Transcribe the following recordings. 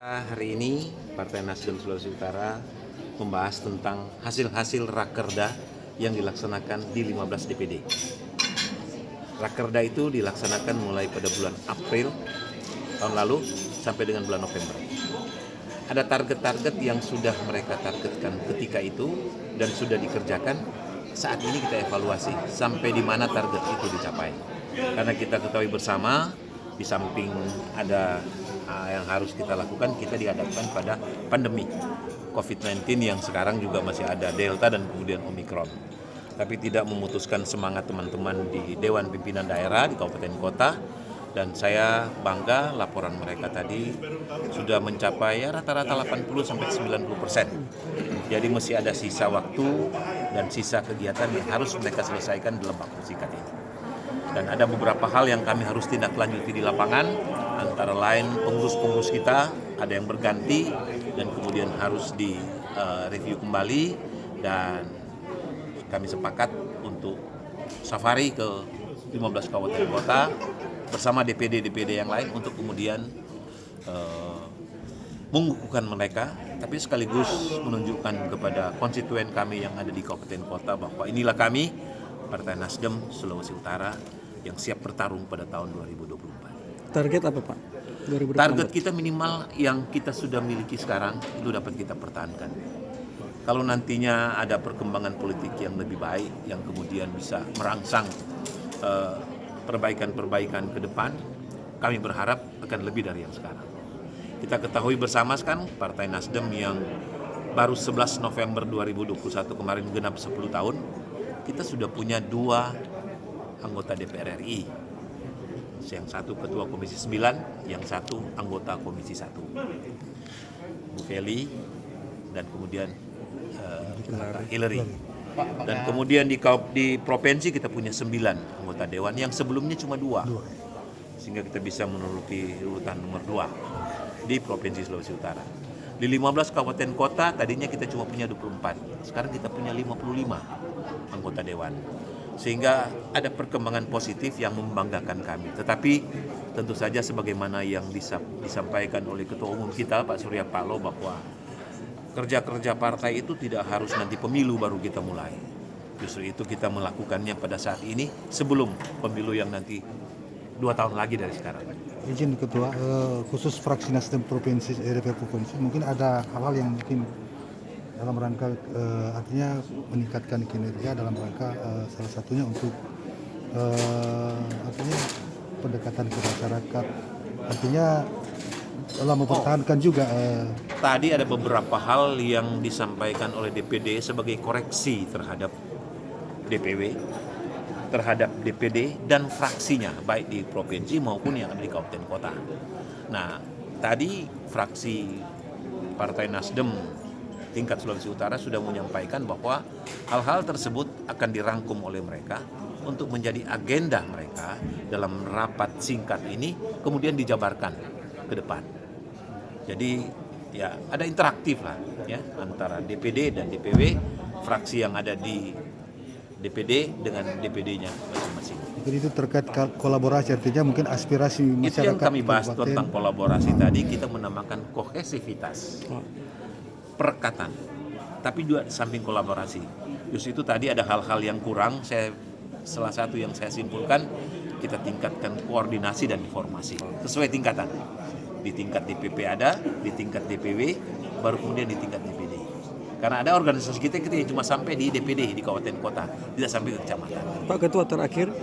Hari ini Partai Nasdem Sulawesi Utara membahas tentang hasil-hasil Rakerda yang dilaksanakan di 15 DPD. Rakerda itu dilaksanakan mulai pada bulan April tahun lalu sampai dengan bulan November. Ada target-target yang sudah mereka targetkan ketika itu dan sudah dikerjakan. Saat ini kita evaluasi sampai di mana target itu dicapai. Karena kita ketahui bersama, di samping ada yang harus kita lakukan, kita dihadapkan pada pandemi COVID-19 yang sekarang juga masih ada Delta dan kemudian Omikron. Tapi tidak memutuskan semangat teman-teman di Dewan Pimpinan Daerah di Kabupaten Kota, dan saya bangga laporan mereka tadi sudah mencapai rata-rata 80-90%. Jadi masih ada sisa waktu dan sisa kegiatan yang harus mereka selesaikan dalam waktu singkat ini. Dan ada beberapa hal yang kami harus tindak lanjuti di lapangan, antara lain pengurus-pengurus kita ada yang berganti dan kemudian harus direview kembali, dan kami sepakat untuk safari ke 15 kabupaten kota bersama DPD-DPD yang lain untuk kemudian mengukuhkan mereka, tapi sekaligus menunjukkan kepada konstituen kami yang ada di kabupaten kota bahwa inilah kami, Partai Nasdem Sulawesi Utara, yang siap bertarung pada tahun 2024. Target apa Pak? 2024. Target kita minimal yang kita sudah miliki sekarang itu dapat kita pertahankan. Kalau nantinya ada perkembangan politik yang lebih baik, yang kemudian bisa merangsang perbaikan-perbaikan ke depan, kami berharap akan lebih dari yang sekarang. Kita ketahui bersama sekarang Partai Nasdem yang baru 11 November 2021 kemarin genap 10 tahun, kita sudah punya 2 anggota DPR RI. Yang satu Ketua Komisi 9, yang satu anggota Komisi 1. Bu Feli dan kemudian Hillary. Dan kemudian di provinsi kita punya 9 anggota dewan, yang sebelumnya cuma 2. Sehingga kita bisa menuruti urutan nomor 2 di Provinsi Sulawesi Utara. Di 15 kabupaten kota tadinya kita cuma punya 24, sekarang kita punya 55 anggota dewan. Sehingga ada perkembangan positif yang membanggakan kami. Tetapi tentu saja sebagaimana yang disampaikan oleh Ketua Umum kita Pak Surya Paloh, bahwa kerja-kerja partai itu tidak harus nanti pemilu baru kita mulai. Justru itu kita melakukannya pada saat ini sebelum pemilu yang nanti 2 tahun lagi dari sekarang. Izin Ketua, khusus fraksi Nasdem Provinsi, DPR Provinsi, mungkin ada hal-hal yang mungkin dalam rangka artinya meningkatkan kinerja dalam rangka salah satunya untuk artinya pendekatan ke masyarakat, artinya dalam mempertahankan juga. Tadi ada beberapa hal yang disampaikan oleh DPD sebagai koreksi terhadap DPW, terhadap DPD dan fraksinya, baik di provinsi maupun yang ada di kabupaten kota. Nah, tadi fraksi Partai Nasdem tingkat Sulawesi Utara sudah menyampaikan bahwa hal-hal tersebut akan dirangkum oleh mereka untuk menjadi agenda mereka dalam rapat singkat ini, kemudian dijabarkan ke depan. Jadi ya ada interaktif lah ya antara DPD dan DPW, fraksi yang ada di DPD dengan DPD-nya masing-masing. Jadi itu terkait kolaborasi, artinya mungkin aspirasi masyarakat. Itu yang kami bahas tentang kolaborasi tadi, kita menamakan kohesivitas, perekatan, tapi juga samping kolaborasi. Justru itu tadi ada hal-hal yang kurang, salah satu yang saya simpulkan, kita tingkatkan koordinasi dan informasi sesuai tingkatan. Di tingkat DPP ada, di tingkat DPW, baru kemudian di tingkat DPD. Karena ada organisasi kita yang cuma sampai di DPD di kabupaten kota, tidak sampai ke kecamatan. Pak Ketua, terakhir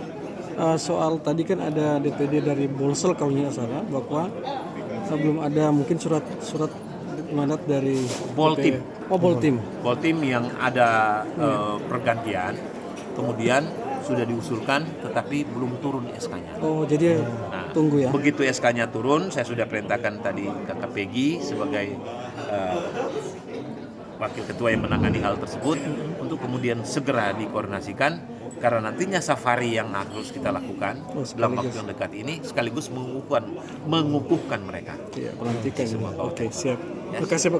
soal tadi kan ada DPD dari Bolsel kalau tidak salah, bahwa belum ada mungkin surat mandat dari Boltim. Boltim. Boltim yang ada pergantian, kemudian sudah diusulkan tetapi belum turun SK-nya. Oh, jadi tunggu ya. Begitu SK-nya turun, saya sudah perintahkan tadi Kakak Peggy sebagai wakil ketua yang menangani hal tersebut untuk kemudian segera dikoordinasikan, karena nantinya safari yang harus kita lakukan dalam waktu yang dekat ini sekaligus mengukuhkan mereka. Iya, pelantikan. Oke, siap. Terima kasih Pak.